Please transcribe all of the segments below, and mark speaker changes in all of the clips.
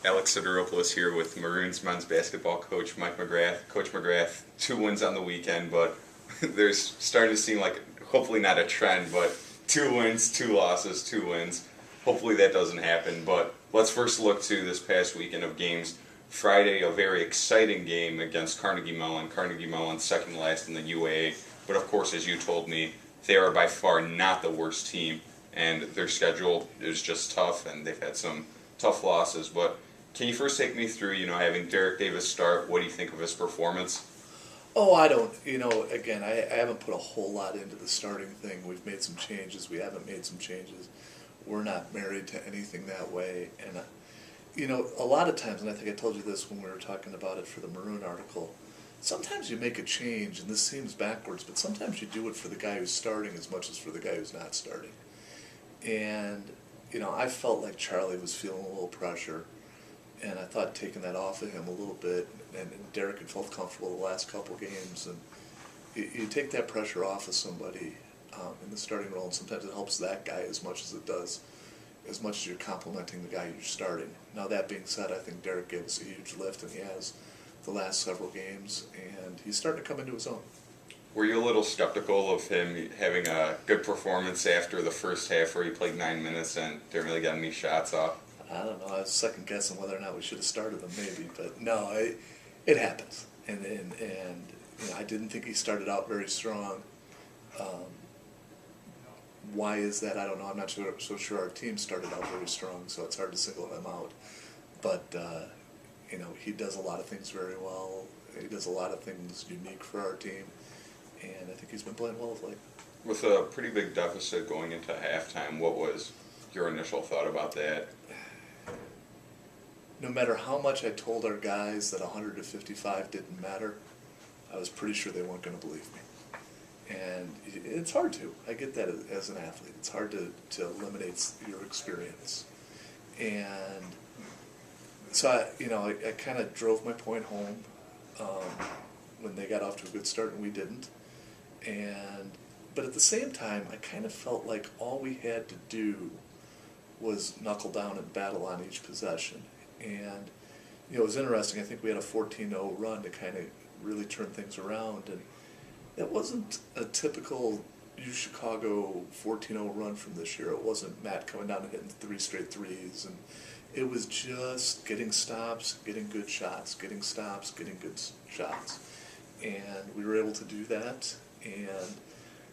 Speaker 1: Alex Sotiropoulos here with Maroons men's basketball coach Mike McGrath. Coach McGrath, 2 wins on the weekend, but there's starting to seem like, hopefully not a trend, but 2 wins, 2 losses, 2 wins. Hopefully that doesn't happen, but let's first look to this past weekend of games. Friday, a very exciting game against Carnegie Mellon. Carnegie Mellon second last in the UAA, but of course, as you told me, they are by far not the worst team, and their schedule is just tough, and they've had some tough losses. But can you first take me through, having Derek Davis start, what do you think of his performance?
Speaker 2: Oh, I don't. Again, I haven't put a whole lot into the starting thing. We've made some changes. We haven't made some changes. We're not married to anything that way. And, a lot of times, and I think I told you this when we were talking about it for the Maroon article, sometimes you make a change, and this seems backwards, but sometimes you do it for the guy who's starting as much as for the guy who's not starting. And, I felt like Charlie was feeling a little pressure. And I thought taking that off of him a little bit, and Derek had felt comfortable the last couple of games, and you take that pressure off of somebody in the starting role, and sometimes it helps that guy as much as it does, as much as you're complimenting the guy you're starting. Now that being said, I think Derek gave us a huge lift, and he has the last several games, and he's starting to come into his own.
Speaker 1: Were you a little skeptical of him having a good performance after the first half where he played 9 minutes and didn't really get any shots off?
Speaker 2: I don't know. I was second guessing whether or not we should have started him, maybe, but no, it happens. And I didn't think he started out very strong. Why is that? I don't know. I'm not so sure our team started out very strong, so it's hard to single him out. But he does a lot of things very well. He does a lot of things unique for our team, and I think he's been playing well of late.
Speaker 1: With a pretty big deficit going into halftime, what was your initial thought about that?
Speaker 2: No matter how much I told our guys that 100 to 55 didn't matter, I was pretty sure they weren't going to believe me. And it's hard to. I get that as an athlete. It's hard to eliminate your experience. And so I kind of drove my point home when they got off to a good start and we didn't. But at the same time, I kind of felt like all we had to do was knuckle down and battle on each possession. And, it was interesting. I think we had a 14-0 run to kind of really turn things around. And it wasn't a typical UChicago 14-0 run from this year. It wasn't Matt coming down and hitting 3 straight threes. And it was just getting stops, getting good shots, getting stops, getting good shots. And we were able to do that. And,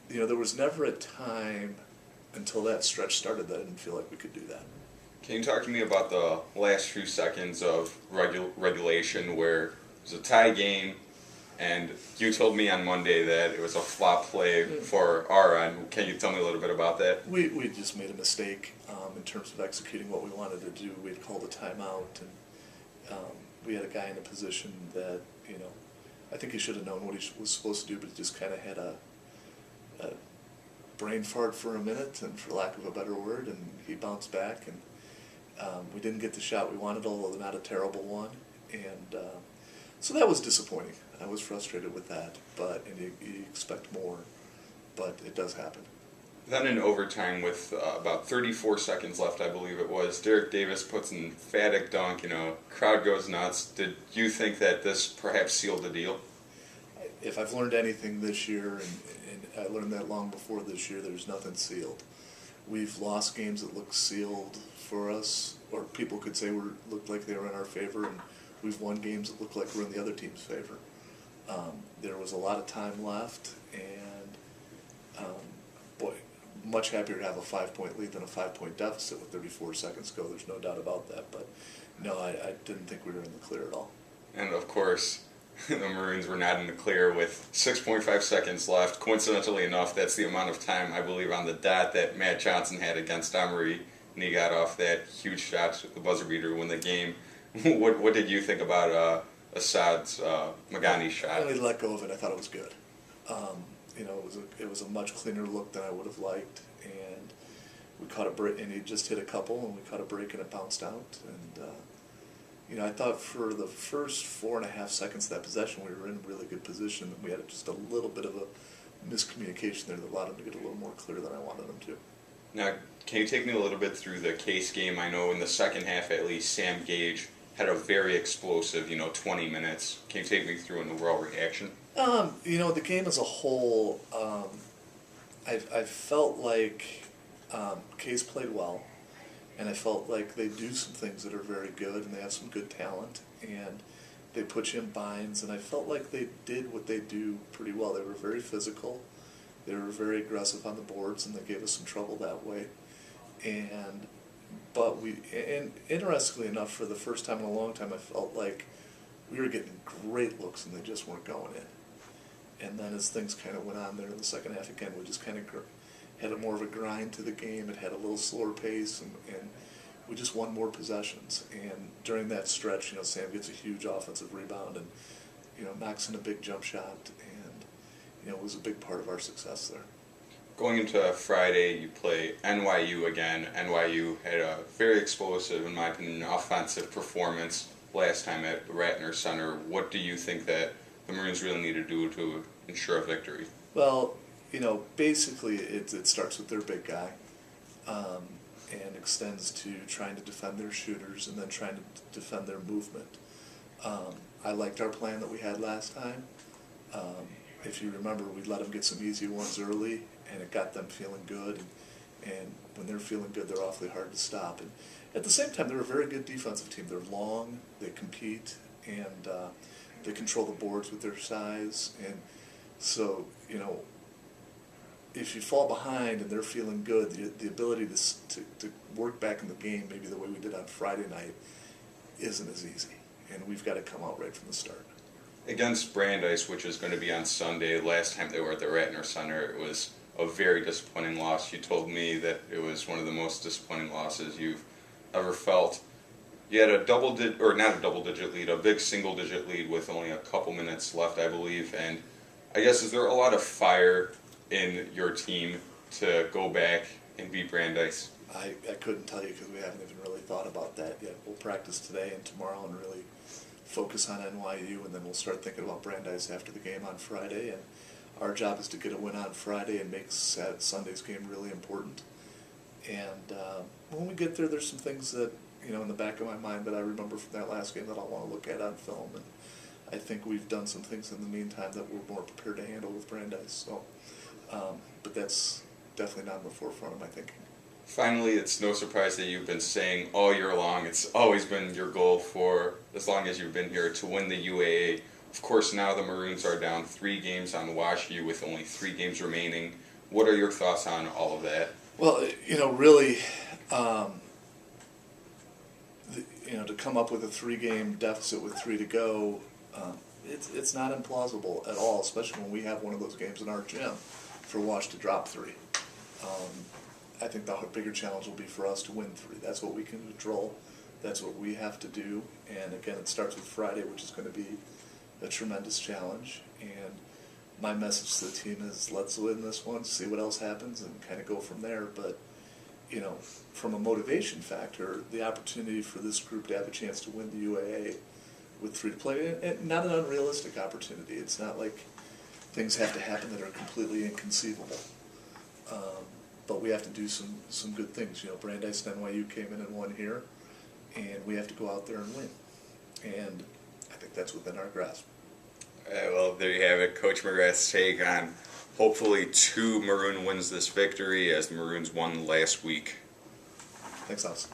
Speaker 2: there was never a time until that stretch started that I didn't feel like we could do that.
Speaker 1: Can you talk to me about the last few seconds of regulation where it was a tie game, and you told me on Monday that it was a flop play for our end. Can you tell me a little bit about that?
Speaker 2: We just made a mistake in terms of executing what we wanted to do. We had called a timeout, and we had a guy in a position that, I think he should have known what he was supposed to do, but he just kind of had a brain fart for a minute, and for lack of a better word, and he bounced back, and we didn't get the shot we wanted, although not a terrible one, and so that was disappointing. I was frustrated with that, and you expect more, but it does happen.
Speaker 1: Then in overtime with about 34 seconds left, I believe it was, Derek Davis puts an emphatic dunk, crowd goes nuts. Did you think that this perhaps sealed the deal?
Speaker 2: If I've learned anything this year, and I learned that long before this year, there's nothing sealed. We've lost games that look sealed for us, or people could say looked like they were in our favor, and we've won games that look like we're in the other team's favor. There was a lot of time left, and much happier to have a 5-point lead than a 5-point deficit with 34 seconds to go. There's no doubt about that. But no, I didn't think we were in the clear at all.
Speaker 1: And of course, the Maroons were not in the clear with 6.5 seconds left. Coincidentally enough, that's the amount of time, I believe, on the dot that Matt Johnson had against Emory, and he got off that huge shot, the buzzer beater, to win the game. What did you think about Assad's Magani shot?
Speaker 2: When he let go of it, I thought it was good. It was a much cleaner look than I would have liked, and we caught a break, and he just hit a couple, and we caught a break, and it bounced out. And I thought for the first 4.5 seconds of that possession, we were in a really good position, and we had just a little bit of a miscommunication there that allowed him to get a little more clear than I wanted him to.
Speaker 1: Now, can you take me a little bit through the Case game? I know in the second half, at least, Sam Gage had a very explosive, 20 minutes. Can you take me through an overall reaction?
Speaker 2: The game as a whole, I felt like Case played well, and I felt like they do some things that are very good, and they have some good talent, and they put you in binds, and I felt like they did what they do pretty well. They were very physical, they were very aggressive on the boards, and they gave us some trouble that way. And interestingly enough, for the first time in a long time, I felt like we were getting great looks, and they just weren't going in. And then as things kind of went on there in the second half, again, we just kind of had a more of a grind to the game. It had a little slower pace, and we just won more possessions. And during that stretch, Sam gets a huge offensive rebound and, knocks in a big jump shot, and, it was a big part of our success there.
Speaker 1: Going into Friday, you play NYU again. NYU had a very explosive, in my opinion, offensive performance last time at Ratner Center. What do you think that the Maroons really need to do to ensure a victory?
Speaker 2: Well, basically it starts with their big guy, and extends to trying to defend their shooters and then trying to defend their movement. I liked our plan that we had last time. If you remember, we let them get some easy ones early, and it got them feeling good. And when they're feeling good, they're awfully hard to stop. And at the same time, they're a very good defensive team. They're long, they compete, and they control the boards with their size. And so, if you fall behind and they're feeling good, the ability to work back in the game, maybe the way we did on Friday night, isn't as easy. And we've got to come out right from the start.
Speaker 1: Against Brandeis, which is going to be on Sunday, last time they were at the Ratner Center, it was a very disappointing loss. You told me that it was one of the most disappointing losses you've ever felt. You had not a double-digit lead, a big single-digit lead with only a couple minutes left, I believe. And I guess, is there a lot of fire in your team to go back and beat Brandeis?
Speaker 2: I couldn't tell you because we haven't even really thought about that yet. We'll practice today and tomorrow and really focus on NYU, and then we'll start thinking about Brandeis after the game on Friday. And our job is to get a win on Friday and make Sunday's game really important. And when we get there, there's some things that, in the back of my mind that I remember from that last game that I'll want to look at on film. And I think we've done some things in the meantime that we're more prepared to handle with Brandeis. So, but that's definitely not in the forefront of my thinking.
Speaker 1: Finally, it's no surprise that you've been saying all year long, it's always been your goal for as long as you've been here to win the UAA. Of course, now the Maroons are down 3 games on WashU with only 3 games remaining. What are your thoughts on all of that?
Speaker 2: Well, really, to come up with a 3-game deficit with 3 to go, it's not implausible at all, especially when we have one of those games in our gym for Wash to drop 3. I think the bigger challenge will be for us to win 3. That's what we can control. That's what we have to do. And again, it starts with Friday, which is going to be a tremendous challenge. And my message to the team is, let's win this one, see what else happens, and kind of go from there. But, from a motivation factor, the opportunity for this group to have a chance to win the UAA with 3 to play, and not an unrealistic opportunity. It's not like things have to happen that are completely inconceivable. But we have to do some good things. Brandeis and NYU came in and won here, and we have to go out there and win. And I think that's within our grasp.
Speaker 1: Well, there you have it. Coach McGrath's take on hopefully 2 Maroon wins this victory, as the Maroons won last week.
Speaker 2: Thanks, Alex.